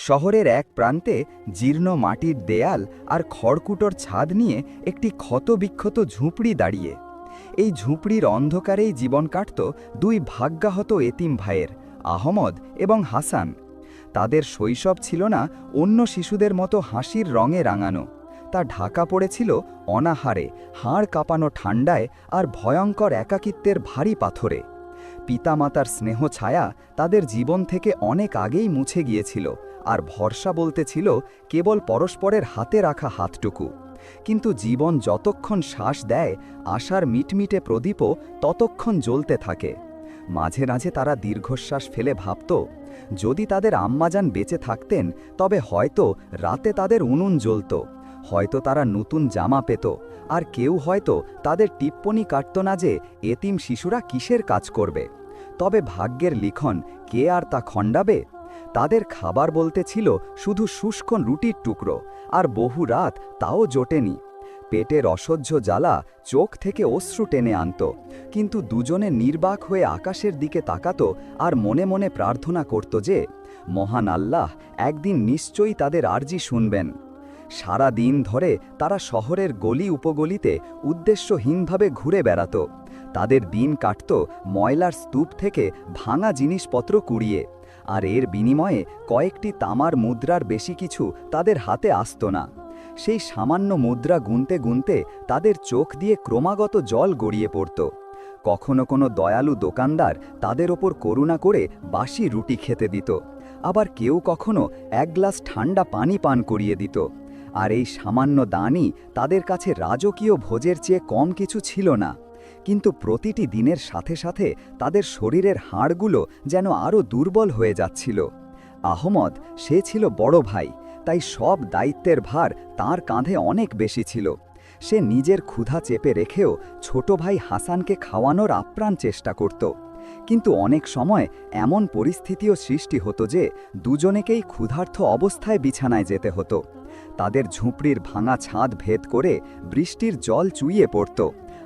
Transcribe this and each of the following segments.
শহরের এক প্রান্তে জীর্ণ মাটির দেয়াল আর খড়কুটোর ছাদ নিয়ে একটি ক্ষতবিক্ষত ঝুপড়ি দাঁড়িয়ে। এই ঝুপড়ির অন্ধকারেই জীবন কাটত দুই ভাগ্যাহত এতিম ভাইয়ের, আহমদ এবং হাসান। তাদের শৈশব ছিল না অন্য শিশুদের মতো হাসির রঙে রাঙানো। তা ঢাকা পড়েছিল অনাহারে, হাড় কাঁপানো ঠান্ডায় আর ভয়ঙ্কর একাকিত্বের ভারী পাথরে। পিতামাতার স্নেহ ছায়া তাদের জীবন থেকে অনেক আগেই মুছে গিয়েছিল, আর ভরসা বলতে ছিল কেবল পরস্পরের হাতে রাখা হাতটুকু। কিন্তু জীবন যতক্ষণ শ্বাস দেয়, আশার মিটমিটে প্রদীপও ততক্ষণ জ্বলতে থাকে। মাঝে মাঝে তারা দীর্ঘশ্বাস ফেলে ভাবত, যদি তাদের আম্মাজান বেঁচে থাকতেন তবে হয়তো রাতে তাদের উনুন জ্বলত, হয়তো তারা নতুন জামা পেত, আর কেউ হয়তো তাদের টিপ্পনি কাটত না যে এতিম শিশুরা কিসের কাজ করবে। তবে ভাগ্যের লিখন কে আর তা খণ্ডাবে? তাদের খাবার বলতে ছিল শুধু শুষ্ক রুটির টুকরো, আর বহু রাত তাও জোটেনি। পেটের অসহ্য জ্বালা চোখ থেকে অশ্রু টেনে আনত, কিন্তু দুজনে নির্বাক হয়ে আকাশের দিকে তাকাত আর মনে মনে প্রার্থনা করত যে মহান আল্লাহ একদিন নিশ্চয়ই তাদের আর্জি শুনবেন। সারা দিন ধরে তারা শহরের গলি উপগলিতে উদ্দেশ্যহীনভাবে ঘুরে বেড়াত। তাদের দিন কাটত ময়লার স্তূপ থেকে ভাঙা জিনিসপত্র কুড়িয়ে, আর এর বিনিময়ে কয়েকটি তামার মুদ্রার বেশি কিছু তাদের হাতে আসত না। সেই সামান্য মুদ্রা গুনতে গুনতে তাদের চোখ দিয়ে ক্রমাগত জল গড়িয়ে পড়ত। কখনো কোনো দয়ালু দোকানদার তাদের ওপর করুণা করে বাসি রুটি খেতে দিত, আবার কেউ কখনো এক গ্লাস ঠান্ডা পানি পান করিয়ে দিত। আর এই সামান্য দানই তাদের কাছে রাজকীয় ভোজের চেয়ে কম কিছু ছিল না। কিন্তু প্রতিটি দিনের সাথে সাথে তাদের শরীরের হাড়গুলো যেন আরও দুর্বল হয়ে যাচ্ছিল। আহমদ সে ছিল বড় ভাই, তাই সব দায়িত্বের ভার তার কাঁধে অনেক বেশি ছিল। সে নিজের ক্ষুধা চেপে রেখেও ছোট ভাই হাসানকে খাওয়ানোর আপ্রাণ চেষ্টা করত। কিন্তু অনেক সময় এমন পরিস্থিতিও সৃষ্টি হতো যে দুজনেকেই ক্ষুধার্ত অবস্থায় বিছানায় যেতে হতো। তাদের ঝুপড়ির ভাঙা ছাদ ভেদ করে বৃষ্টির জল চুইয়ে পড়ত,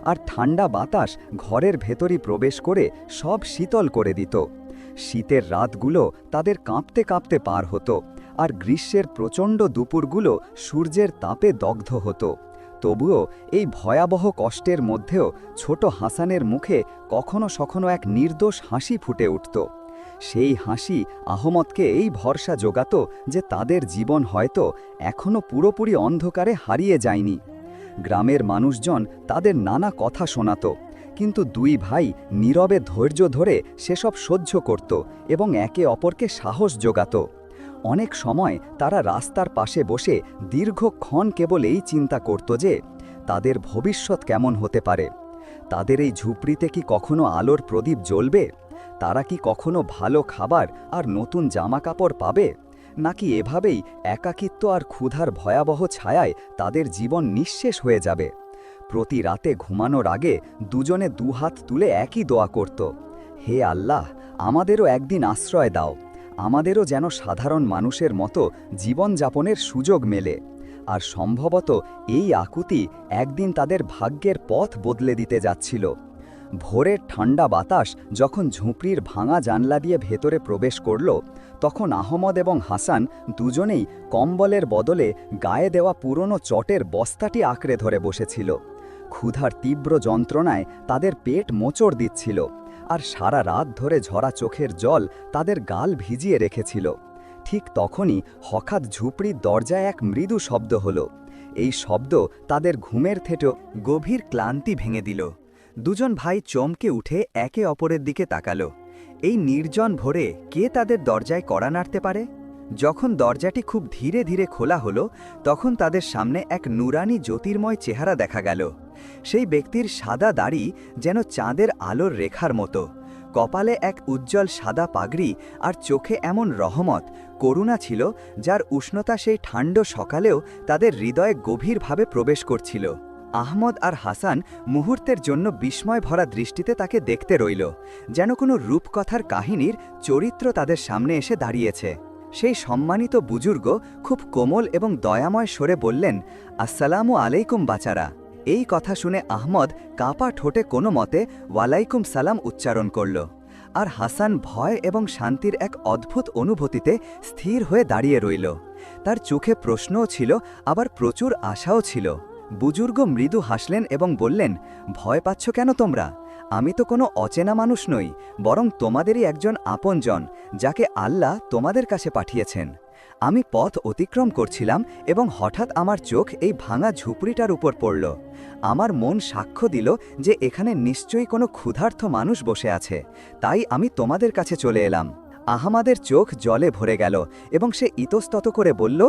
আর ঠান্ডা বাতাস ঘরের ভেতরই প্রবেশ করে সব শীতল করে দিত। শীতের রাতগুলো তাদের কাঁপতে কাঁপতে পার হতো, আর গ্রীষ্মের প্রচণ্ড দুপুরগুলো সূর্যের তাপে দগ্ধ হতো। তবুও এই ভয়াবহ কষ্টের মধ্যেও ছোট হাসানের মুখে কখনো সখনো এক নির্দোষ হাসি ফুটে উঠত। সেই হাসি আহমদকে এই ভরসা জোগাত যে তাদের জীবন হয়তো এখনও পুরোপুরি অন্ধকারে হারিয়ে যায়নি। গ্রামের মানুষজন তাদের নানা কথা শোনাত, কিন্তু দুই ভাই নীরবে ধৈর্য ধরে সেসব সহ্য করত এবং একে অপরকে সাহস জোগাত। অনেক সময় তারা রাস্তার পাশে বসে দীর্ঘক্ষণ কেবল এই চিন্তা করত যে তাদের ভবিষ্যৎ কেমন হতে পারে। তাদের এই ঝুপড়িতে কি কখনো আলোর প্রদীপ জ্বলবে? তারা কি কখনো ভালো খাবার আর নতুন জামাকাপড় পাবে, নাকি এভাবেই একাকিত্ব আর ক্ষুধার ভয়াবহ ছায়ায় তাদের জীবন নিঃশেষ হয়ে যাবে? প্রতি রাতে ঘুমানোর আগে দুজনে দুহাত তুলে একই দোয়া করত, হে আল্লাহ, আমাদেরও একদিন আশ্রয় দাও, আমাদেরও যেন সাধারণ মানুষের মতো জীবনযাপনের সুযোগ মেলে। আর সম্ভবত এই আকুতি একদিন তাদের ভাগ্যের পথ বদলে দিতে যাচ্ছিল। ভোরের ঠান্ডা বাতাস যখন ঝুপড়ির ভাঙা জানলা দিয়ে ভেতরে প্রবেশ করল, তখন আহমদ এবং হাসান দুজনেই কম্বলের বদলে গায়ে দেওয়া পুরনো চটের বস্তাটি আঁকড়ে ধরে বসেছিল। ক্ষুধার তীব্র যন্ত্রণায় তাদের পেট মোচড় দিচ্ছিল, আর সারা রাত ধরে ঝরা চোখের জল তাদের গাল ভিজিয়ে রেখেছিল। ঠিক তখনই হঠাৎ ঝুপড়ির দরজায় এক মৃদু শব্দ হলো। এই শব্দ তাদের ঘুমের থেকেও গভীর ক্লান্তি ভেঙে দিল। দুজন ভাই চমকে উঠে একে অপরের দিকে তাকালো। এই নির্জন ভোরে কে তাদের দরজায় কড়া নাড়তে পারে? যখন দরজাটি খুব ধীরে ধীরে খোলা হলো, তখন তাদের সামনে এক নুরানি জ্যোতির্ময় চেহারা দেখা গেল। সেই ব্যক্তির সাদা দাড়ি যেন চাঁদের আলোর রেখার মতো, কপালে এক উজ্জ্বল সাদা পাগড়ি, আর চোখে এমন রহমত, করুণা ছিল যার উষ্ণতা সেই ঠান্ডা সকালেও তাদের হৃদয়ে গভীরভাবে প্রবেশ করছিল। আহমদ আর হাসান মুহূর্তের জন্য বিস্ময় ভরা দৃষ্টিতে তাকে দেখতে রইল, যেন কোনো রূপকথার কাহিনীর চরিত্র তাদের সামনে এসে দাঁড়িয়েছে। সেই সম্মানিত বুজুর্গ খুব কোমল এবং দয়াময় স্বরে বললেন, আসসালামু আলাইকুম বাচারা। এই কথা শুনে আহমদ কাঁপা ঠোঁটে কোনো মতে ওয়ালাইকুম সালাম উচ্চারণ করল। আর হাসান ভয় এবং শান্তির এক অদ্ভুত অনুভূতিতে স্থির হয়ে দাঁড়িয়ে রইল। তার চোখে প্রশ্নও ছিল, আবার প্রচুর আশাও ছিল। বুজুর্গ মৃদু হাসলেন এবং বললেন, ভয় পাচ্ছ কেন তোমরা? আমি তো কোনো অচেনা মানুষ নই, বরং তোমাদেরই একজন আপনজন, যাকে আল্লাহ তোমাদের কাছে পাঠিয়েছেন। আমি পথ অতিক্রম করছিলাম এবং হঠাৎ আমার চোখ এই ভাঙা ঝুপড়িটার উপর পড়ল। আমার মন সাক্ষ্য দিল যে এখানে নিশ্চয়ই কোনো ক্ষুধার্ত মানুষ বসে আছে, তাই আমি তোমাদের কাছে চলে এলাম। আহমাদের চোখ জলে ভরে গেল এবং সে ইতস্তত করে বলল,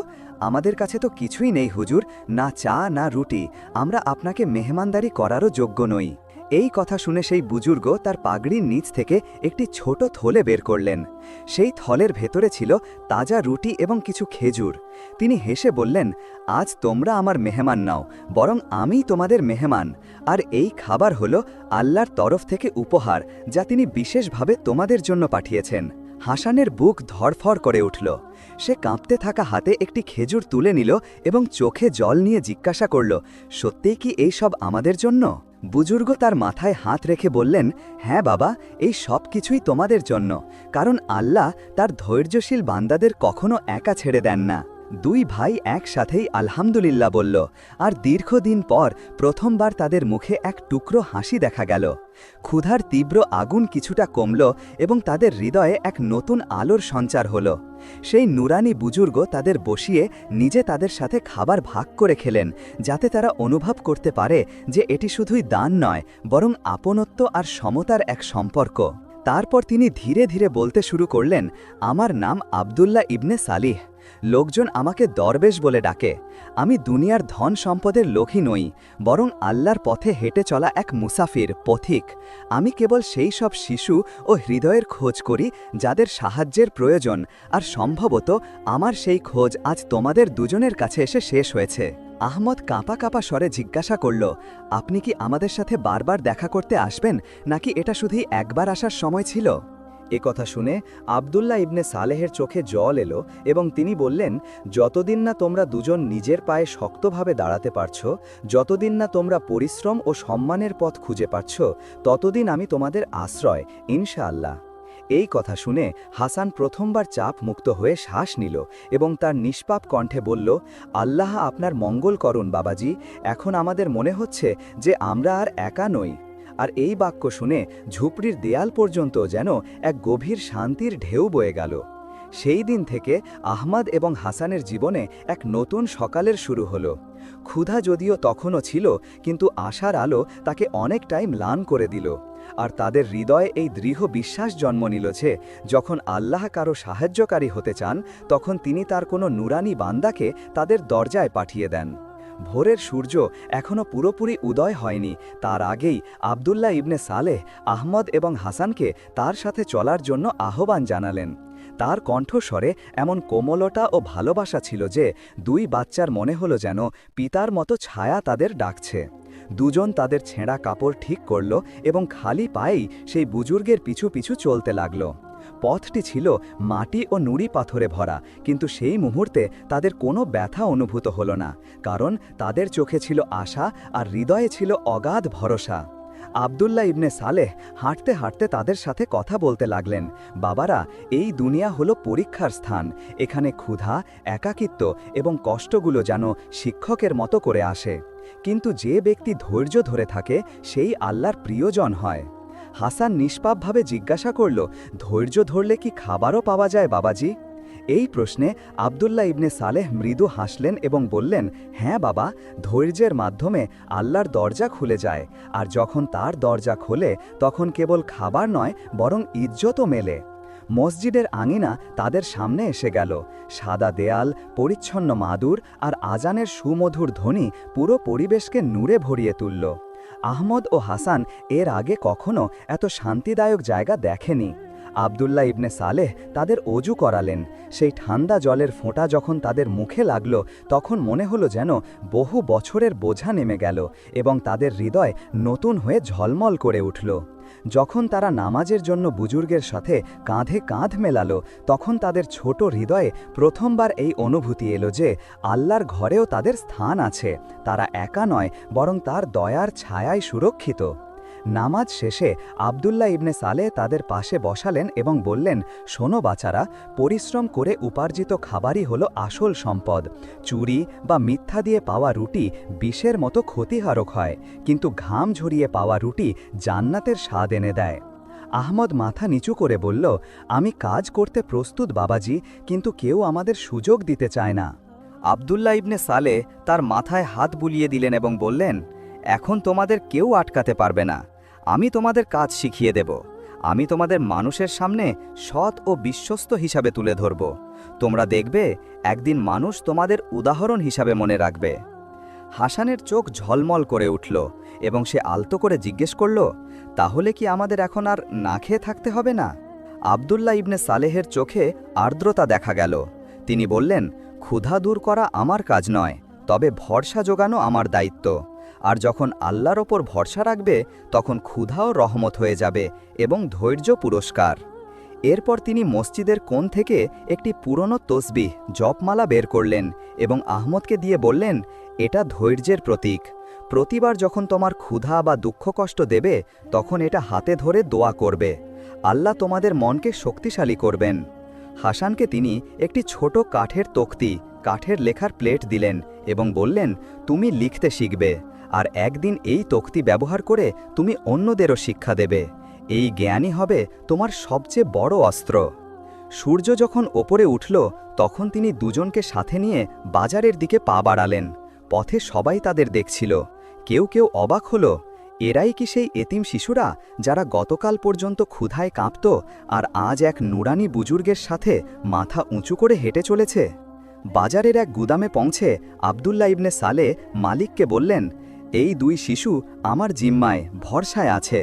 আমাদের কাছে তো কিছুই নেই হুজুর, না চা না রুটি, আমরা আপনাকে মেহমানদারি করারও যোগ্য নই। এই কথা শুনে সেই বুজুর্গ তার পাগড়ির নিচ থেকে একটি ছোট থলে বের করলেন। সেই থলের ভেতরে ছিল তাজা রুটি এবং কিছু খেজুর। তিনি হেসে বললেন, আজ তোমরা আমার মেহমান নাও, বরং আমিই তোমাদের মেহমান, আর এই খাবার হলো আল্লাহর তরফ থেকে উপহার, যা তিনি বিশেষভাবে তোমাদের জন্য পাঠিয়েছেন। হাসানের বুক ধড়ফড় করে উঠল। সে কাঁপতে থাকা হাতে একটি খেজুর তুলে নিল এবং চোখে জল নিয়ে জিজ্ঞাসা করল, সত্যিই কি এই সব আমাদের জন্য? বুজুর্গ তার মাথায় হাত রেখে বললেন, হ্যাঁ বাবা, এই সব কিছুই তোমাদের জন্য, কারণ আল্লাহ তার ধৈর্যশীল বান্দাদের কখনো একা ছেড়ে দেন না। দুই ভাই একসাথেই আলহামদুলিল্লাহ বলল, আর দীর্ঘদিন পর প্রথমবার তাদের মুখে এক টুকরো হাসি দেখা গেল। ক্ষুধার তীব্র আগুন কিছুটা কমল এবং তাদের হৃদয়ে এক নতুন আলোর সঞ্চার হল। সেই নুরানি বুজুর্গ তাদের বসিয়ে নিজে তাদের সাথে খাবার ভাগ করে খেলেন, যাতে তারা অনুভব করতে পারে যে এটি শুধুই দান নয়, বরং আপনত্ব আর সমতার এক সম্পর্ক। তারপর তিনি ধীরে ধীরে বলতে শুরু করলেন, আমার নাম আবদুল্লাহ ইবনে সালিহ। লোকজন আমাকে দরবেশ বলে ডাকে। আমি দুনিয়ার ধন সম্পদের লোভী নই, বরং আল্লাহর পথে হেঁটে চলা এক মুসাফির, পথিক। আমি কেবল সেই সব শিশু ও হৃদয়ের খোঁজ করি যাদের সাহায্যের প্রয়োজন, আর সম্ভবত আমার সেই খোঁজ আজ তোমাদের দুজনের কাছে এসে শেষ হয়েছে। আহমদ কাঁপা কাঁপা স্বরে জিজ্ঞাসা করল, আপনি কি আমাদের সাথে বারবার দেখা করতে আসবেন, নাকি এটা শুধুই একবার আসার সময় ছিল? এ কথা শুনে আবদুল্লাহ ইবনে সালেহের চোখে জল এলো এবং তিনি বললেন, যতদিন না তোমরা দুজন নিজের পায়ে শক্তভাবে দাঁড়াতে পারছ, যতদিন না তোমরা পরিশ্রম ও সম্মানের পথ খুঁজে পাচ্ছ, ততদিন আমি তোমাদের আশ্রয়, ইনশাআল্লাহ। এই কথা শুনে হাসান প্রথমবার চাপ মুক্ত হয়ে শ্বাস নিল এবং তার নিষ্পাপ কণ্ঠে বলল, আল্লাহ আপনার মঙ্গল করুন বাবাজি, এখন আমাদের মনে হচ্ছে যে আমরা আর একা নই। আর এই বাক্য শুনে ঝুপড়ির দেয়াল পর্যন্ত যেন এক গভীর শান্তির ঢেউ বয়ে গেল। সেই দিন থেকে আহমদ এবং হাসানের জীবনে এক নতুন সকালের শুরু হলো। ক্ষুধা যদিও তখনও ছিল, কিন্তু আশার আলো তাকে অনেকটাই ম্লান করে দিল। আর তাদের হৃদয়ে এই দৃঢ় বিশ্বাস জন্ম নিল যে যখন আল্লাহ কারো সাহায্যকারী হতে চান, তখন তিনি তার কোনো নুরানি বান্দাকে তাদের দরজায় পাঠিয়ে দেন। ভোরের সূর্য এখনও পুরোপুরি উদয় হয়নি, তার আগেই আবদুল্লাহ ইবনে সালেহ আহমদ এবং হাসানকে তার সাথে চলার জন্য আহ্বান জানালেন। তার কণ্ঠস্বরে এমন কোমলতা ও ভালোবাসা ছিল যে দুই বাচ্চার মনে হলো যেন পিতার মতো ছায়া তাদের ডাকছে। দুজন তাদের ছেঁড়া কাপড় ঠিক করল এবং খালি পায়েই সেই বুজুর্গের পিছু পিছু চলতে লাগল। পথটি ছিল মাটি ও নুড়ি পাথরে ভরা, কিন্তু সেই মুহূর্তে তাদের কোনো ব্যথা অনুভূত হলো না, কারণ তাদের চোখে ছিল আশা আর হৃদয়ে ছিল অগাধ ভরসা। আবদুল্লাহ ইবনে সালেহ হাঁটতে হাঁটতে তাদের সাথে কথা বলতে লাগলেন, বাবারা, এই দুনিয়া হলো পরীক্ষার স্থান। এখানে ক্ষুধা, একাকিত্ব এবং কষ্টগুলো যেন শিক্ষকের মতো করে আসে, কিন্তু যে ব্যক্তি ধৈর্য ধরে থাকে সেই আল্লাহর প্রিয়জন হয়। হাসান নিষ্পাপভাবে জিজ্ঞাসা করল, ধৈর্য ধরলে কি খাবারও পাওয়া যায় বাবাজি? এই প্রশ্নে আবদুল্লাহ ইবনে সালেহ মৃদু হাসলেন এবং বললেন, হ্যাঁ বাবা, ধৈর্যের মাধ্যমে আল্লাহর দরজা খুলে যায়, আর যখন তার দরজা খোলে তখন কেবল খাবার নয়, বরং ইজ্জতও মেলে। মসজিদের আঙিনা তাদের সামনে এসে গেল। সাদা দেয়াল, পরিচ্ছন্ন মাদুর আর আজানের সুমধুর ধ্বনি পুরো পরিবেশকে নূরে ভরিয়ে তুলল। আহমদ ও হাসান এর আগে কখনো এত শান্তিদায়ক জায়গা দেখেনি। আবদুল্লাহ ইবনে সালেহ তাদের অজু করালেন। সেই ঠান্ডা জলের ফোঁটা যখন তাদের মুখে লাগল, তখন মনে হলো যেন বহু বছরের বোঝা নেমে গেল এবং তাদের হৃদয় নতুন হয়ে ঝলমল করে উঠল। যখন তারা নামাজের জন্য বুজুর্গের সাথে কাঁধে কাঁধ মেলালো, তখন তাদের ছোট হৃদয়ে প্রথমবার এই অনুভূতি এলো যে আল্লাহর ঘরেও তাদের স্থান আছে, তারা একা নয়, বরং তার দয়ার ছায়ায় সুরক্ষিত। নামাজ শেষে আবদুল্লাহ ইবনে সালেহ তাদের পাশে বসালেন এবং বললেন, শোনো বাচারা, পরিশ্রম করে উপার্জিত খাবারই হলো আসল সম্পদ। চুরি বা মিথ্যা দিয়ে পাওয়া রুটি বিষের মতো ক্ষতিকারক হয়, কিন্তু ঘাম ঝরিয়ে পাওয়া রুটি জান্নাতের স্বাদ এনে দেয়। আহমদ মাথা নিচু করে বলল, আমি কাজ করতে প্রস্তুত বাবাজি, কিন্তু কেউ আমাদের সুযোগ দিতে চায় না। আবদুল্লাহ ইবনে সালেহ তার মাথায় হাত বুলিয়ে দিলেন এবং বললেন, এখন তোমাদের কেউ আটকাতে পারবে না। আমি তোমাদের কাজ শিখিয়ে দেব। আমি তোমাদের মানুষের সামনে সৎ ও বিশ্বস্ত হিসাবে তুলে ধরব। তোমরা দেখবে একদিন মানুষ তোমাদের উদাহরণ হিসাবে মনে রাখবে। হাসানের চোখ ঝলমল করে উঠল এবং সে আলতো করে জিজ্ঞেস করল, তাহলে কি আমাদের এখন আর না খেয়ে থাকতে হবে না? আবদুল্লাহ ইবনে সালেহের চোখে আর্দ্রতা দেখা গেল। তিনি বললেন, ক্ষুধা দূর করা আমার কাজ নয়, তবে ভরসা জোগানো আমার দায়িত্ব। আর যখন আল্লাহর ওপর ভরসা রাখবে, তখন ক্ষুধাও রহমত হয়ে যাবে এবং ধৈর্য পুরস্কার। এরপর তিনি মসজিদের কোণ থেকে একটি পুরনো তসবিহ জপমালা বের করলেন এবং আহমদকে দিয়ে বললেন, এটা ধৈর্যের প্রতীক। প্রতিবার যখন তোমার ক্ষুধা বা দুঃখ কষ্ট দেবে, তখন এটা হাতে ধরে দোয়া করবে। আল্লাহ তোমাদের মনকে শক্তিশালী করবেন। হাসানকে তিনি একটি ছোট কাঠের তক্তি, কাঠের লেখার প্লেট দিলেন এবং বললেন, তুমি লিখতে শিখবে, আর একদিন এই তক্তি ব্যবহার করে তুমি অন্যদেরও শিক্ষা দেবে। এই জ্ঞানই হবে তোমার সবচেয়ে বড় অস্ত্র। সূর্য যখন ওপরে উঠল, তখন তিনি দুজনকে সাথে নিয়ে বাজারের দিকে পা বাড়ালেন। পথে সবাই তাদের দেখছিল। কেউ কেউ অবাক হল, এরাই কি সেই এতিম শিশুরা যারা গতকাল পর্যন্ত ক্ষুধায় কাঁপত আর আজ এক নুরানি বুজুর্গের সাথে মাথা উঁচু করে হেঁটে চলেছে? বাজারের এক গুদামে পৌঁছে আবদুল্লাহ ইবনে সালেহ মালিককে বললেন, এই দুই শিশু আমার জিম্মায় ভরসায় আছে,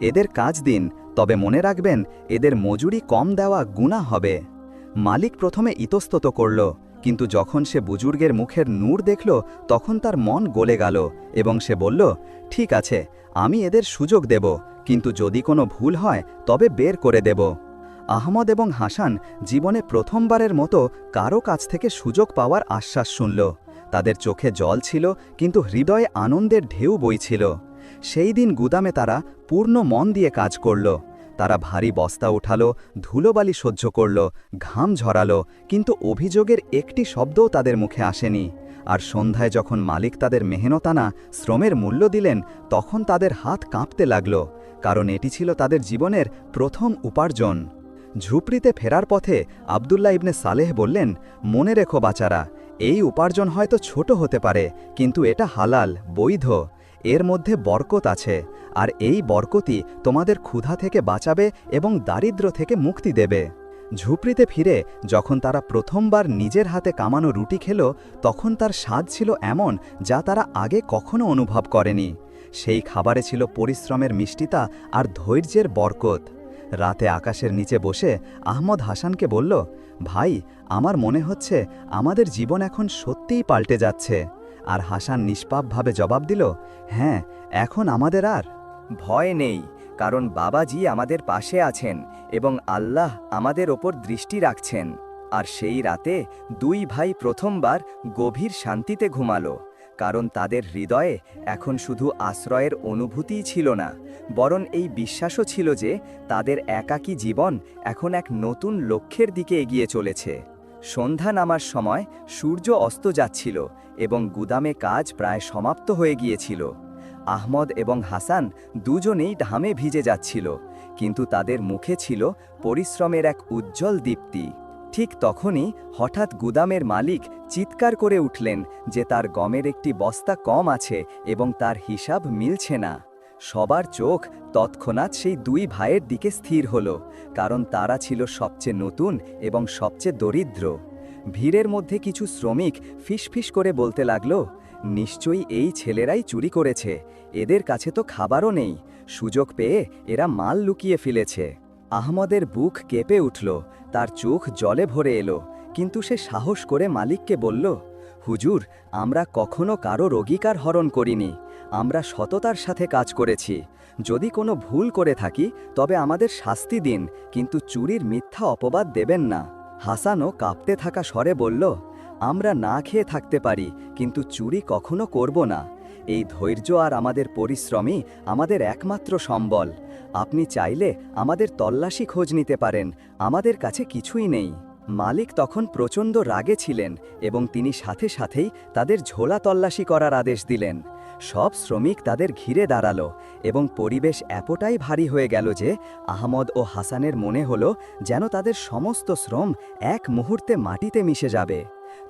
এদের কাজ দিন, তবে মনে রাখবেন এদের মজুরি কম দেওয়া গুনাহ হবে। মালিক প্রথমে ইতস্তত করল, কিন্তু যখন সে বুজুর্গের মুখের নূর দেখল, তখন তার মন গলে গেল এবং সে বলল, ঠিক আছে, আমি এদের সুযোগ দেব, কিন্তু যদি কোনো ভুল হয় তবে বের করে দেব। আহমদ এবং হাসান জীবনে প্রথমবারের মতো কারো কাছ থেকে সুযোগ পাওয়ার আশ্বাস শুনল। তাদের চোখে জল ছিল, কিন্তু হৃদয়ে আনন্দের ঢেউ বইছিল। সেই দিন গুদামে তারা পূর্ণ মন দিয়ে কাজ করল। তারা ভারী বস্তা উঠালো, ধুলোবালি সহ্য করল, ঘাম ঝরালো, কিন্তু অভিযোগের একটি শব্দও তাদের মুখে আসেনি। আর সন্ধ্যায় যখন মালিক তাদের মেহনতানা শ্রমের মূল্য দিলেন, তখন তাদের হাত কাঁপতে লাগল, কারণ এটি ছিল তাদের জীবনের প্রথম উপার্জন। ঝুপড়িতে ফেরার পথে আবদুল্লাহ ইবনে সালেহ বললেন, মনে রেখো বাচারা, এই উপার্জন হয়তো ছোট হতে পারে, কিন্তু এটা হালাল, বৈধ। এর মধ্যে বরকত আছে, আর এই বরকতই তোমাদের ক্ষুধা থেকে বাঁচাবে এবং দারিদ্র্য থেকে মুক্তি দেবে। ঝুপড়িতে ফিরে যখন তারা প্রথমবার নিজের হাতে কামানো রুটি খেল, তখন তার স্বাদ ছিল এমন যা তারা আগে কখনো অনুভব করেনি। সেই খাবারে ছিল পরিশ্রমের মিষ্টিতা আর ধৈর্যের বরকত। রাতে আকাশের নিচে বসে আহমদ হাসানকে বলল, ভাই, আমার মনে হচ্ছে আমাদের জীবন এখন সত্যিই পাল্টে যাচ্ছে। আর হাসান নিষ্পাপভাবে জবাব দিল, হ্যাঁ, এখন আমাদের আর ভয় নেই, কারণ বাবাজি আমাদের পাশে আছেন এবং আল্লাহ আমাদের ওপর দৃষ্টি রাখছেন। আর সেই রাতে দুই ভাই প্রথমবার গভীর শান্তিতে ঘুমালো, কারণ তাদের হৃদয়ে এখন শুধু আশ্রয়ের অনুভূতিই ছিল না, বরং এই বিশ্বাসও ছিল যে তাদের একাকী জীবন এখন এক নতুন লক্ষ্যের দিকে এগিয়ে চলেছে। সন্ধ্যা নামার সময় সূর্য অস্ত যাচ্ছিল এবং গুদামে কাজ প্রায় সমাপ্ত হয়ে গিয়েছিল। আহমদ এবং হাসান দুজনেই ঘামে ভিজে যাচ্ছিল, কিন্তু তাদের মুখে ছিল পরিশ্রমের এক উজ্জ্বল দীপ্তি। ঠিক তখনই হঠাৎ গুদামের মালিক চিৎকার করে উঠলেন যে তার গমের একটি বস্তা কম আছে এবং তার হিসাব মিলছে না। সবার চোখ তৎক্ষণাৎ সেই দুই ভাইয়ের দিকে স্থির হলো, কারণ তারা ছিল সবচেয়ে নতুন এবং সবচেয়ে দরিদ্র। ভিড়ের মধ্যে কিছু শ্রমিক ফিসফিস করে বলতে লাগলো, নিশ্চয়ই এই ছেলেরাই চুরি করেছে, এদের কাছে তো খাবারও নেই, সুযোগ পেয়ে এরা মাল লুকিয়ে ফেলেছে। আহমদের বুক কেঁপে উঠল, তার চোখ জলে ভরে এলো, কিন্তু সে সাহস করে মালিককে বলল, হুজুর, আমরা কখনো কারো অধিকার হরণ করিনি, আমরা সততার সাথে কাজ করেছি। যদি কোনো ভুল করে থাকি তবে আমাদের শাস্তি দিন, কিন্তু চুরির মিথ্যা অপবাদ দেবেন না। হাসানও কাঁপতে থাকা স্বরে বলল, আমরা না খেয়ে থাকতে পারি, কিন্তু চুরি কখনো করব না। এই ধৈর্য আর আমাদের পরিশ্রমই আমাদের একমাত্র সম্বল। আপনি চাইলে আমাদের তল্লাশি খোঁজ নিতে পারেন, আমাদের কাছে কিছুই নেই। মালিক তখন প্রচণ্ড রাগে ছিলেন এবং তিনি সাথে সাথেই তাদের ঝোলা তল্লাশি করার আদেশ দিলেন। সব শ্রমিক তাদের ঘিরে দাঁড়ালো এবং পরিবেশ এতটাই ভারী হয়ে গেল যে আহমদ ও হাসানের মনে হলো যেন তাদের সমস্ত শ্রম এক মুহূর্তে মাটিতে মিশে যাবে।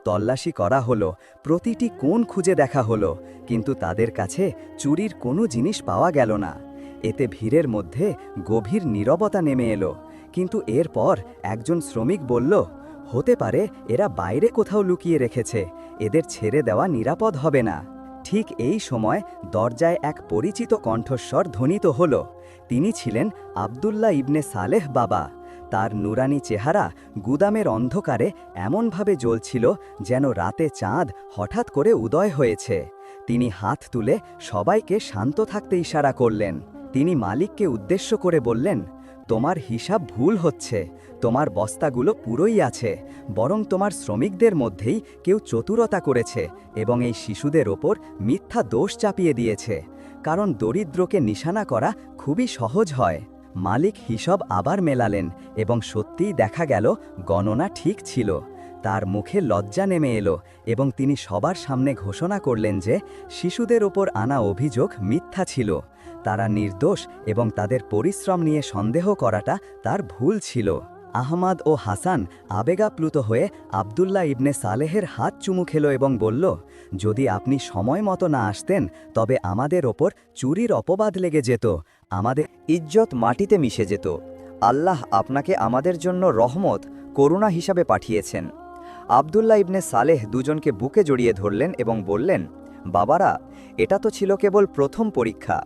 তল্লাশি করা হলো, প্রতিটি কোণ খুঁজে দেখা হলো, কিন্তু তাদের কাছে চুরির কোনো জিনিস পাওয়া গেল না। এতে ভিড়ের মধ্যে গভীর নীরবতা নেমে এলো। কিন্তু এরপর একজন শ্রমিক বলল, হতে পারে এরা বাইরে কোথাও লুকিয়ে রেখেছে, এদের ছেড়ে দেওয়া নিরাপদ হবে না। ঠিক এই সময় দরজায় এক পরিচিত কণ্ঠস্বর ধ্বনিত হল। তিনি ছিলেন আব্দুল্লাহ ইবনে সালেহ বাবা। তার নুরানি চেহারা গুদামের অন্ধকারে এমনভাবে জ্বলছিল যেন রাতে চাঁদ হঠাৎ করে উদয় হয়েছে। তিনি হাত তুলে সবাইকে শান্ত থাকতে ইশারা করলেন। তিনি মালিককে উদ্দেশ্য করে বললেন, তোমার হিসাব ভুল হচ্ছে, তোমার বস্তাগুলো পুরোই আছে, বরং তোমার শ্রমিকদের মধ্যেই কেউ চতুরতা করেছে এবং এই শিশুদের ওপর মিথ্যা দোষ চাপিয়ে দিয়েছে। কারণ দরিদ্রকে নিশানা করা খুবই সহজ হয়। মালিক হিসাব আবার মেলালেন এবং সত্যিই দেখা গেল গণনা ঠিক ছিল। তার মুখে লজ্জা নেমে এলো এবং তিনি সবার সামনে ঘোষণা করলেন যে শিশুদের ওপর আনা অভিযোগ মিথ্যা ছিল। তারা নির্দোষ এবং তাদের পরিশ্রম নিয়ে সন্দেহ করাটা তার ভুল ছিল। আহমাদ ও হাসান আবেগাপ্লুত হয়ে আব্দুল্লাহ ইবনে সালেহের হাত চুমু খেল এবং বলল, যদি আপনি সময় মতো না আসতেন তবে আমাদের ওপর চুরির অপবাদ লেগে যেত, আমাদের ইজ্জত মাটিতে মিশে যেত। আল্লাহ আপনাকে আমাদের জন্য রহমত, করুণা হিসাবে পাঠিয়েছেন। আব্দুল্লাহ ইবনে সালেহ দুজনকে বুকে জড়িয়ে ধরলেন এবং বললেন, বাবারা, এটা তো ছিল কেবল প্রথম পরীক্ষা।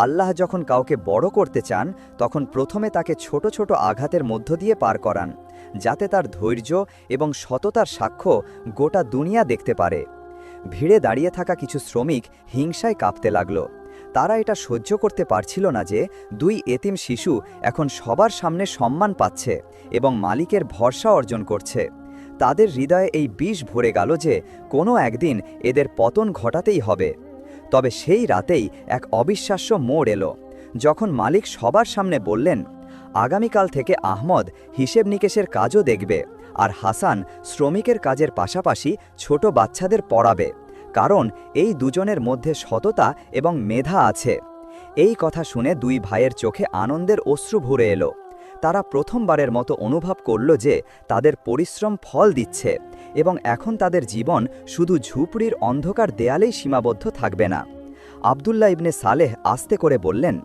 আল্লাহ যখন কাউকে বড় করতে চান তখন প্রথমে তাকে ছোট ছোট আঘাতের মধ্য দিয়ে পার করান, যাতে তার ধৈর্য এবং সততার সাক্ষ্য গোটা দুনিয়া দেখতে পারে। ভিড়ে দাঁড়িয়ে থাকা কিছু শ্রমিক হিংসায় কাঁপতে লাগল। তারা এটা সহ্য করতে পারছিল না যে দুই এতিম শিশু এখন সবার সামনে সম্মান পাচ্ছে এবং মালিকের ভরসা অর্জন করছে। তাদের হৃদয়ে এই বিষ ভরে গেল যে কোনো একদিন এদের পতন ঘটাতেই হবে। তবে সেই রাতেই এক অবিশ্বাস্য মোড় এলো, যখন মালিক সবার সামনে বললেন, আগামীকাল থেকে আহমদ হিসেব নিকেশের কাজও দেখবে আর হাসান শ্রমিকের কাজের পাশাপাশি ছোট বাচ্চাদের পড়াবে, কারণ এই দুজনের মধ্যে সততা এবং মেধা আছে। এই কথা শুনে দুই ভাইয়ের চোখে আনন্দের অশ্রু ভরে এলো। তারা প্রথমবারের মতো অনুভব করল যে তাদের পরিশ্রম ফল দিচ্ছে এবং এখন তাদের জীবন শুধু ঝুপড়ির অন্ধকার দেয়ালেই সীমাবদ্ধ থাকবে না। আব্দুল্লাহ ইবনে সালেহ আস্তে করে বললেন,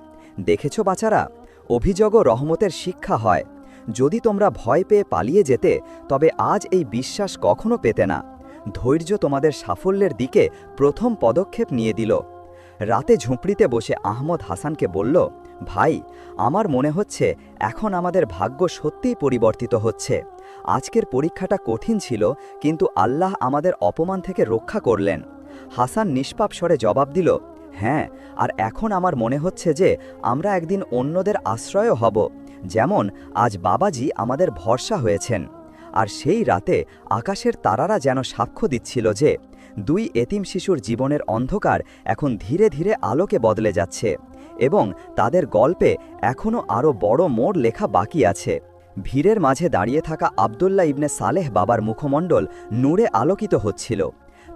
দেখেছ বাচারা, অভিযোগও রহমতের শিক্ষা হয়। যদি তোমরা ভয় পেয়ে পালিয়ে যেতে তবে আজ এই বিশ্বাস কখনো পেতে না। ধৈর্য তোমাদের সাফল্যের দিকে প্রথম পদক্ষেপ নিয়ে দিল। রাতে ঝুপড়িতে বসে আহমদ হাসানকে বলল, ভাই, আমার মনে হচ্ছে এখন আমাদের ভাগ্য সত্যিই পরিবর্তিত হচ্ছে। আজকের পরীক্ষাটা কঠিন ছিল, কিন্তু আল্লাহ আমাদের অপমান থেকে রক্ষা করলেন। হাসান নিষ্পাপ স্বরে জবাব দিল, হ্যাঁ, আর এখন আমার মনে হচ্ছে যে আমরা একদিন অন্যদের আশ্রয়ও হব, যেমন আজ বাবাজি আমাদের ভরসা হয়েছেন। আর সেই রাতে আকাশের তারারা যেন সাক্ষ্য দিচ্ছিল যে দুই এতিম শিশুর জীবনের অন্ধকার এখন ধীরে ধীরে আলোকে বদলে যাচ্ছে এবং তাদের গল্পে এখনও আরও বড় মোড় লেখা বাকি আছে। ভিড়ের মাঝে দাঁড়িয়ে থাকা আব্দুল্লাহ ইবনে সালেহ বাবার মুখমণ্ডল নূরে আলোকিত হচ্ছিল।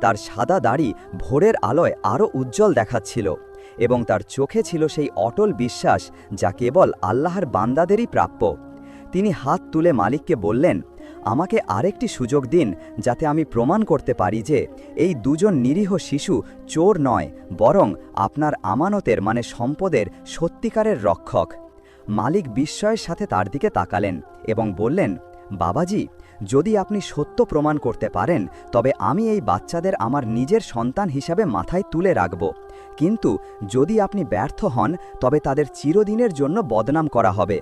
তার সাদা দাড়ি ভোরের আলোয় আরও উজ্জ্বল দেখাচ্ছিল এবং তার চোখে ছিল সেই অটল বিশ্বাস যা কেবল আল্লাহর বান্দাদেরই প্রাপ্য। তিনি হাত তুলে মালিককে বললেন, আমাকে আরেকটি সুযোগ দিন যাতে আমি প্রমাণ করতে পারি যে এই দুজন নিরীহ শিশু চোর নয়, বরং আপনার আমানতের মানে সম্পদের সত্যিকারের রক্ষক। মালিক বিস্ময়ের সাথে তার দিকে তাকালেন এবং বললেন, বাবাজি, যদি আপনি সত্য প্রমাণ করতে পারেন তবে আমি এই বাচ্চাদের আমার নিজের সন্তান হিসাবে মাথায় তুলে রাখব, কিন্তু যদি আপনি ব্যর্থ হন তবে তাদের চিরদিনের জন্য বদনাম করা হবে।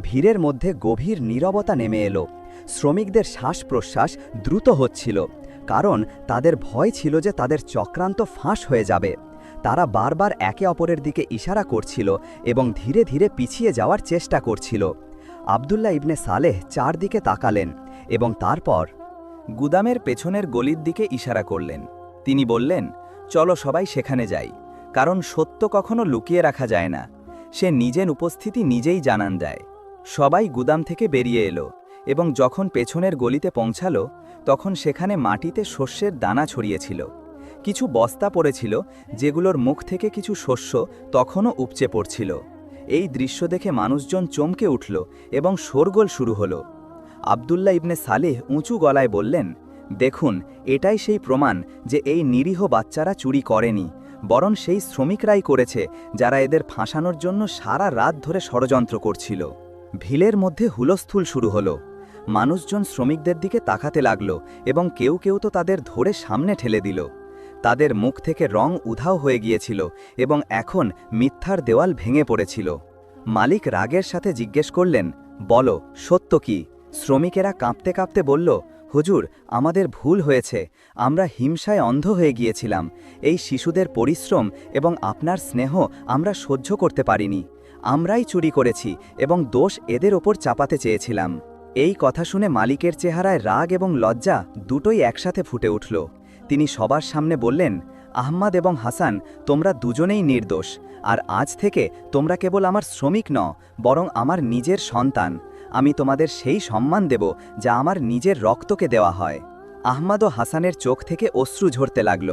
ভিড়ের মধ্যে গভীর নীরবতা নেমে এলো। শ্রমিকদের শ্বাস প্রশ্বাস দ্রুত হচ্ছিল, কারণ তাদের ভয় ছিল যে তাদের চক্রান্ত ফাঁস হয়ে যাবে। তারা বারবার একে অপরের দিকে ইশারা করছিল এবং ধীরে ধীরে পিছিয়ে যাওয়ার চেষ্টা করছিল। আব্দুল্লাহ ইবনে সালেহ চারদিকে তাকালেন এবং তারপর গুদামের পেছনের গলির দিকে ইশারা করলেন। তিনি বললেন, চলো সবাই সেখানে যাই, কারণ সত্য কখনো লুকিয়ে রাখা যায় না, সে নিজের উপস্থিতি নিজেই জানান দেয়। সবাই গুদাম থেকে বেরিয়ে এলো এবং যখন পেছনের গলিতে পৌঁছালো তখন সেখানে মাটিতে শস্যের দানা ছড়িয়েছিল। কিছু বস্তা পড়েছিল, যেগুলোর মুখ থেকে কিছু শস্য তখনও উপচে পড়ছিল। এই দৃশ্য দেখে মানুষজন চমকে উঠল এবং শোরগোল শুরু হলো। আব্দুল্লাহ ইবনে সালেহ উঁচু গলায় বললেন, দেখুন, এটাই সেই প্রমাণ যে এই নিরীহ বাচ্চারা চুরি করেনি, বরং সেই শ্রমিকরাই করেছে যারা এদের ফাঁসানোর জন্য সারা রাত ধরে ষড়যন্ত্র করছিল। ভিলের মধ্যে হুলস্থুল শুরু হলো। মানুষজন শ্রমিকদের দিকে তাকাতে লাগল এবং কেউ কেউ তো তাদের ধরে সামনে ঠেলে দিল। তাদের মুখ থেকে রং উধাও হয়ে গিয়েছিল এবং এখন মিথ্যার দেওয়াল ভেঙে পড়েছিল। মালিক রাগের সাথে জিজ্ঞেস করলেন, বলো, সত্য কি? শ্রমিকেরা কাঁপতে কাঁপতে বলল, হুজুর, আমাদের ভুল হয়েছে, আমরা হিংসায় অন্ধ হয়ে গিয়েছিলাম। এই শিশুদের পরিশ্রম এবং আপনার স্নেহ আমরা সহ্য করতে পারিনি। আমরাই চুরি করেছি এবং দোষ এদের ওপর চাপাতে চেয়েছিলাম। এই কথা শুনে মালিকের চেহারায় রাগ এবং লজ্জা দুটোই একসাথে ফুটে উঠল। তিনি সবার সামনে বললেন, আহমাদ এবং হাসান, তোমরা দুজনেই নির্দোষ, আর আজ থেকে তোমরা কেবল আমার শ্রমিক নও, বরং আমার নিজের সন্তান। আমি তোমাদের সেই সম্মান দেব যা আমার নিজের রক্তকে দেওয়া হয়। আহমাদ ও হাসানের চোখ থেকে অশ্রু ঝরতে লাগল।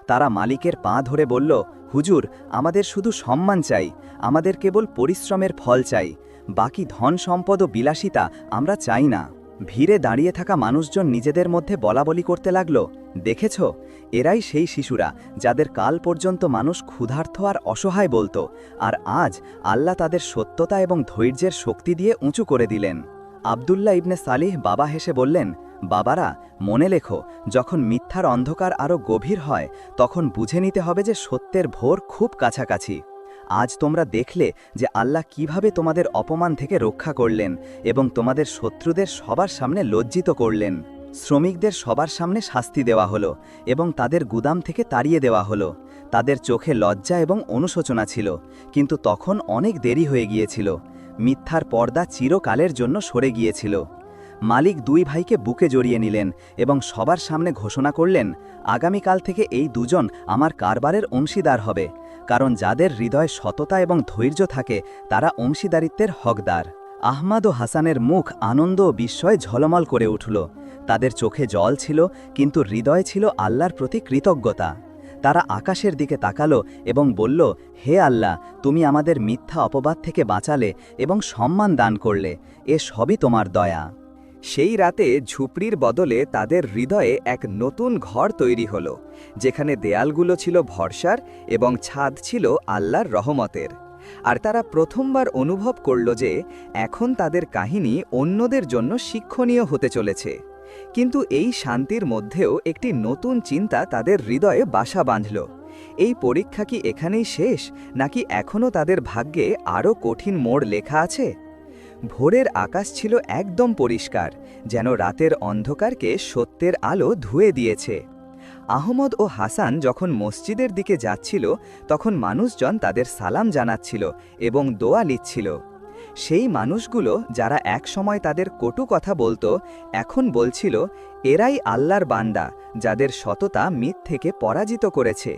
তারা মালিকের পা ধরে বলল, হুজুর, আমাদের শুধু সম্মান চাই, আমাদের কেবল পরিশ্রমের ফল চাই, বাকি ধন সম্পদ ও বিলাসিতা আমরা চাই না। ভিড়ে দাঁড়িয়ে থাকা মানুষজন নিজেদের মধ্যে বলাবলি করতে লাগল, দেখেছ, এরাই সেই শিশুরা যাদের কাল পর্যন্ত মানুষ ক্ষুধার্ত আর অসহায় বলতো, আর আজ আল্লাহ তাদের সত্যতা এবং ধৈর্যের শক্তি দিয়ে উঁচু করে দিলেন। আব্দুল্লাহ ইবনে সালিহ বাবা হেসে বললেন, বাবারা, মনে লেখো, যখন মিথ্যার অন্ধকার আরও গভীর হয় তখন বুঝে নিতে হবে যে সত্যের ভোর খুব কাছাকাছি। আজ তোমরা দেখলে যে আল্লাহ কিভাবে তোমাদের অপমান থেকে রক্ষা করলেন এবং তোমাদের শত্রুদের সবার সামনে লজ্জিত করলেন। শ্রমিকদের সবার সামনে শাস্তি দেওয়া হলো এবং তাদের গুদাম থেকে তাড়িয়ে দেওয়া হলো। তাদের চোখে লজ্জা এবং অনুশোচনা ছিল, কিন্তু তখন অনেক দেরি হয়ে গিয়েছিল। মিথ্যার পর্দা চিরকালের জন্য সরে গিয়েছিল। মালিক দুই ভাইকে বুকে জড়িয়ে নিলেন এবং সবার সামনে ঘোষণা করলেন, আগামীকাল থেকে এই দুজন আমার কারবারের অংশীদার হবে, কারণ যাদের হৃদয়ে সততা এবং ধৈর্য থাকে তারা অংশীদারিত্বের হকদার। আহমাদ ও হাসানের মুখ আনন্দ ও বিস্ময়ে ঝলমল করে উঠল। তাদের চোখে জল ছিল, কিন্তু হৃদয়ে ছিল আল্লাহর প্রতি কৃতজ্ঞতা। তারা আকাশের দিকে তাকালো এবং বলল, হে আল্লাহ, তুমি আমাদের মিথ্যা অপবাদ থেকে বাঁচালে এবং সম্মান দান করলে, এ সবই তোমার দয়া। সেই রাতে ঝুপড়ির বদলে তাদের হৃদয়ে এক নতুন ঘর তৈরি হলো, যেখানে দেয়ালগুলো ছিল ভরসার এবং ছাদ ছিল আল্লাহর রহমতের। আর তারা প্রথমবার অনুভব করল যে এখন তাদের কাহিনী অন্যদের জন্য শিক্ষণীয় হতে চলেছে। কিন্তু এই শান্তির মধ্যেও একটি নতুন চিন্তা তাদের হৃদয়ে বাসা বাঁধল। এই পরীক্ষা কি এখানেই শেষ, নাকি এখনও তাদের ভাগ্যে আরও কঠিন মোড় লেখা আছে? ভোরের আকাশ ছিল একদম পরিষ্কার, যেন রাতের অন্ধকারকে সত্যের আলো ধুয়ে দিয়েছে। আহমদ ও হাসান যখন মসজিদের দিকে যাচ্ছিল তখন মানুষজন তাদের সালাম জানাচ্ছিল এবং দোয়া লিখছিল। সেই মানুষগুলো যারা একসময় তাদের কটু কথা বলতো, এখন বলছিল, এরাই আল্লাহর বান্দা যাদের সততা মিথ থেকে পরাজিত করেছে।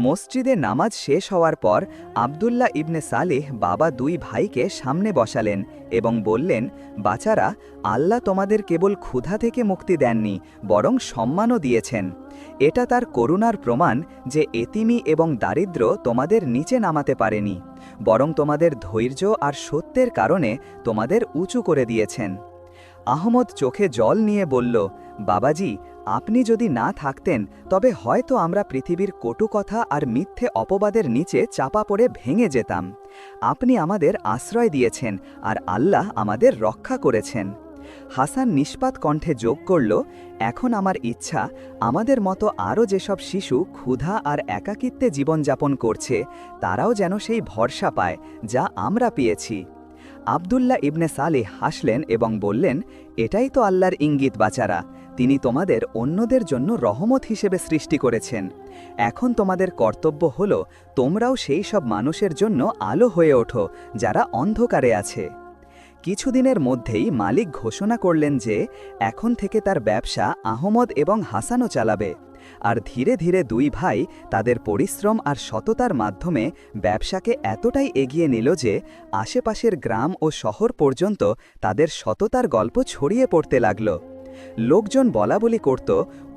মসজিদে নামাজ শেষ হওয়ার পর আব্দুল্লাহ ইবনে সালেহ বাবা দুই ভাইকে সামনে বসালেন এবং বললেন, বাচারা, আল্লাহ তোমাদের কেবল ক্ষুধা থেকে মুক্তি দেননি, বরং সম্মানও দিয়েছেন। এটা তার করুণার প্রমাণ যে এতিমি এবং দারিদ্র তোমাদের নিচে নামাতে পারেনি, বরং তোমাদের ধৈর্য আর সত্যের কারণে তোমাদের উঁচু করে দিয়েছেন। আহমদ চোখে জল নিয়ে বলল, বাবাজি, আপনি যদি না থাকতেন তবে হয়তো আমরা পৃথিবীর কটু কথা আর মিথ্যে অপবাদের নিচে চাপা পড়ে ভেঙে যেতাম। আপনি আমাদের আশ্রয় দিয়েছেন আর আল্লাহ আমাদের রক্ষা করেছেন। হাসান নিষ্পাত কণ্ঠে যোগ করল, এখন আমার ইচ্ছা আমাদের মতো আরও যেসব শিশু ক্ষুধা আর একাকিত্বে জীবনযাপন করছে তারাও যেন সেই ভরসা পায় যা আমরা পেয়েছি। আব্দুল্লাহ ইবনে সালেহ হাসলেন এবং বললেন, এটাই তো আল্লাহর ইঙ্গিত বাচারা, তিনি তোমাদের অন্যদের জন্য রহমত হিসেবে সৃষ্টি করেছেন। এখন তোমাদের কর্তব্য হল তোমরাও সেই সব মানুষের জন্য আলো হয়ে ওঠো যারা অন্ধকারে আছে। কিছুদিনের মধ্যেই মালিক ঘোষণা করলেন যে এখন থেকে তার ব্যবসা আহমদ এবং হাসানও চালাবে। আর ধীরে ধীরে দুই ভাই তাদের পরিশ্রম আর সততার মাধ্যমে ব্যবসাকে এতটাই এগিয়ে নিল যে আশেপাশের গ্রাম ও শহর পর্যন্ত তাদের সততার গল্প ছড়িয়ে পড়তে লাগল। লোকজন বলাবলি করত,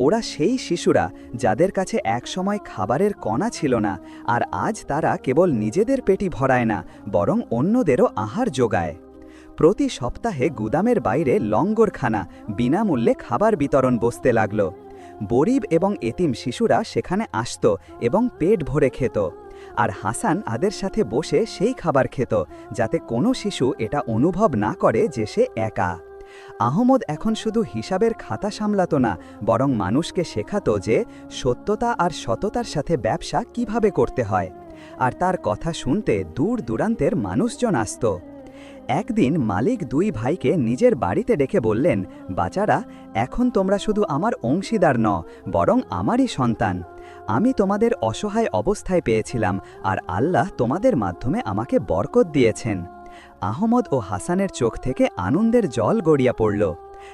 ওরা সেই শিশুরা যাদের কাছে একসময় খাবারের কণা ছিল না, আর আজ তারা কেবল নিজেদের পেটি ভরায় না, বরং অন্যদেরও আহার যোগায়। প্রতি সপ্তাহে গুদামের বাইরে লঙ্গরখানা বিনামূল্যে খাবার বিতরণ বসতে লাগল। গরিব এবং এতিম শিশুরা সেখানে আসত এবং পেট ভরে খেত, আর হাসান তাদের সাথে বসে সেই খাবার খেত যাতে কোনো শিশু এটা অনুভব না করে যে সে একা। আহমদ এখন শুধু হিসাবের খাতা সামলাত না, বরং মানুষকে শেখাতো যে সত্যতা আর সততার সাথে ব্যবসা কিভাবে করতে হয়, আর তার কথা শুনতে দূর দূরান্তের মানুষজন আসত। একদিন মালিক দুই ভাইকে নিজের বাড়িতে ডেকে বললেন, বাচারা, এখন তোমরা শুধু আমার অংশীদার ন, বরং আমারই সন্তান। আমি তোমাদের অসহায় অবস্থায় পেয়েছিলাম, আর আল্লাহ তোমাদের মাধ্যমে আমাকে বরকত দিয়েছেন। আহমদ ও হাসানের চোখ থেকে আনন্দের জল গড়িয়ে পড়ল।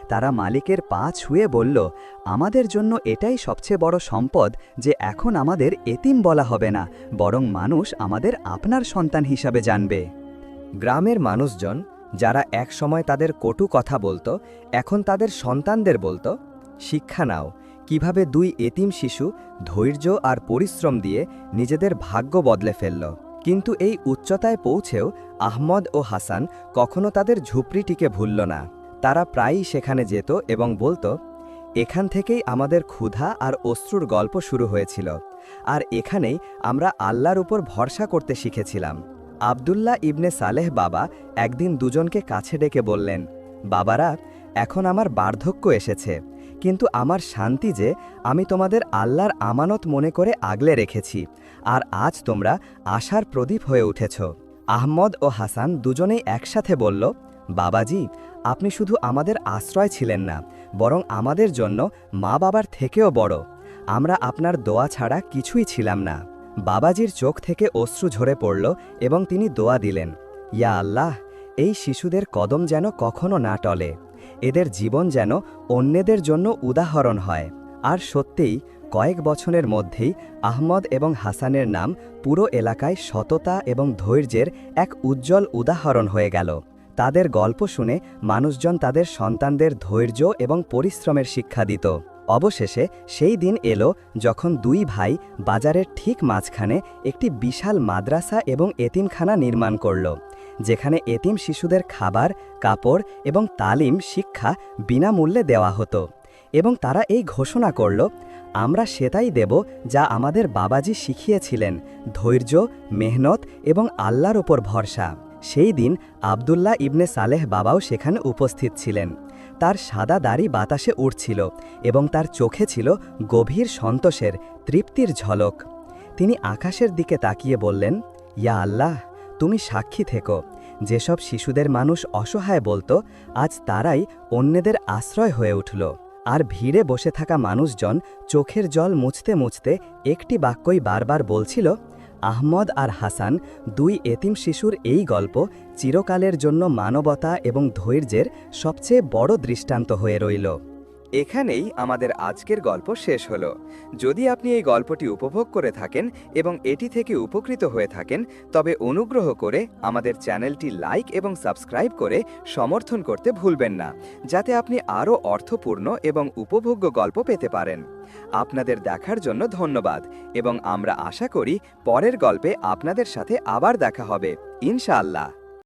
তারা মালিকের পা ছুঁয়ে বলল, আমাদের জন্য এটাই সবচেয়ে বড় সম্পদ যে এখন আমাদের এতিম বলা হবে না, বরং মানুষ আমাদের আপনার সন্তান হিসাবে জানবে। গ্রামের মানুষজন যারা একসময় তাদের কটু কথা বলতো, এখন তাদের সন্তানদের বলতো, শিক্ষা নাও কিভাবে দুই এতিম শিশু ধৈর্য আর পরিশ্রম দিয়ে নিজেদের ভাগ্য বদলে ফেলল। কিন্তু এই উচ্চতায় পৌঁছেও আহমদ ও হাসান কখনো তাদের ঝুপড়িটিকে ভুলল না। তারা প্রায়ই সেখানে যেত এবং বলতো, এখান থেকেই আমাদের ক্ষুধা আর অশ্রুর গল্প শুরু হয়েছিল, আর এখানেই আমরা আল্লাহর উপর ভরসা করতে শিখেছিলাম। আবদুল্লাহ ইবনে সালেহ বাবা একদিন দুজনকে কাছে ডেকে বললেন, বাবারা, এখন আমার বার্ধক্য এসেছে, কিন্তু আমার শান্তি যে আমি তোমাদের আল্লাহর আমানত মনে করে আগলে রেখেছি, আর আজ তোমরা আশার প্রদীপ হয়ে উঠেছ। আহমদ ও হাসান দুজনেই একসাথে বলল, বাবাজি, আপনি শুধু আমাদের আশ্রয় ছিলেন না, বরং আমাদের জন্য মা বাবার থেকেও বড়। আমরা আপনার দোয়া ছাড়া কিছুই ছিলাম না। বাবাজির চোখ থেকে অশ্রু ঝরে পড়ল এবং তিনি দোয়া দিলেন, ইয়া আল্লাহ, এই শিশুদের কদম যেন কখনো না টলে, এদের জীবন যেন অন্যদের জন্য উদাহরণ হয়। আর সত্যিই কয়েক বছরের মধ্যেই আহমদ এবং হাসানের নাম পুরো এলাকায় সততা এবং ধৈর্যের এক উজ্জ্বল উদাহরণ হয়ে গেল। তাদের গল্প শুনে মানুষজন তাদের সন্তানদের ধৈর্য এবং পরিশ্রমের শিক্ষা দিত। অবশেষে সেই দিন এলো যখন দুই ভাই বাজারের ঠিক মাঝখানে একটি বিশাল মাদ্রাসা এবং এতিমখানা নির্মাণ করল, যেখানে এতিম শিশুদের খাবার, কাপড় এবং তালিম শিক্ষা বিনামূল্যে দেওয়া হতো। এবং তারা এই ঘোষণা করল, আমরা সেটাই দেব যা আমাদের বাবাজি শিখিয়েছিলেন, ধৈর্য, মেহনত এবং আল্লাহর ওপর ভরসা। সেই দিন আবদুল্লাহ ইবনে সালেহ বাবাও সেখানে উপস্থিত ছিলেন। তার সাদা দাড়ি বাতাসে উড়ছিল এবং তার চোখে ছিল গভীর সন্তোষের, তৃপ্তির ঝলক। তিনি আকাশের দিকে তাকিয়ে বললেন, ইয়া আল্লাহ, তুমি সাক্ষী থেকো, যেসব শিশুদের মানুষ অসহায় বলতো, আজ তারাই অন্যদের আশ্রয় হয়ে উঠল। আর ভিড়ে বসে থাকা মানুষজন চোখের জল মুছতে মুছতে একটি বাক্যই বারবার বলছিল, আহমদ আর হাসান, দুই এতিম শিশুর এই গল্প চিরকালের জন্য মানবতা এবং ধৈর্যের সবচেয়ে বড় দৃষ্টান্ত হয়ে রইল। এখানেই আমাদের আজকের গল্প শেষ হলো। যদি আপনি এই গল্পটি উপভোগ করে থাকেন এবং এটি থেকে উপকৃত হয়ে থাকেন, তবে অনুগ্রহ করে আমাদের চ্যানেলটি লাইক এবং সাবস্ক্রাইব করে সমর্থন করতে ভুলবেন না, যাতে আপনি আরও অর্থপূর্ণ এবং উপভোগ্য গল্প পেতে পারেন। আপনাদের দেখার জন্য ধন্যবাদ, এবং আমরা আশা করি পরের গল্পে আপনাদের সাথে আবার দেখা হবে, ইনশাআল্লাহ।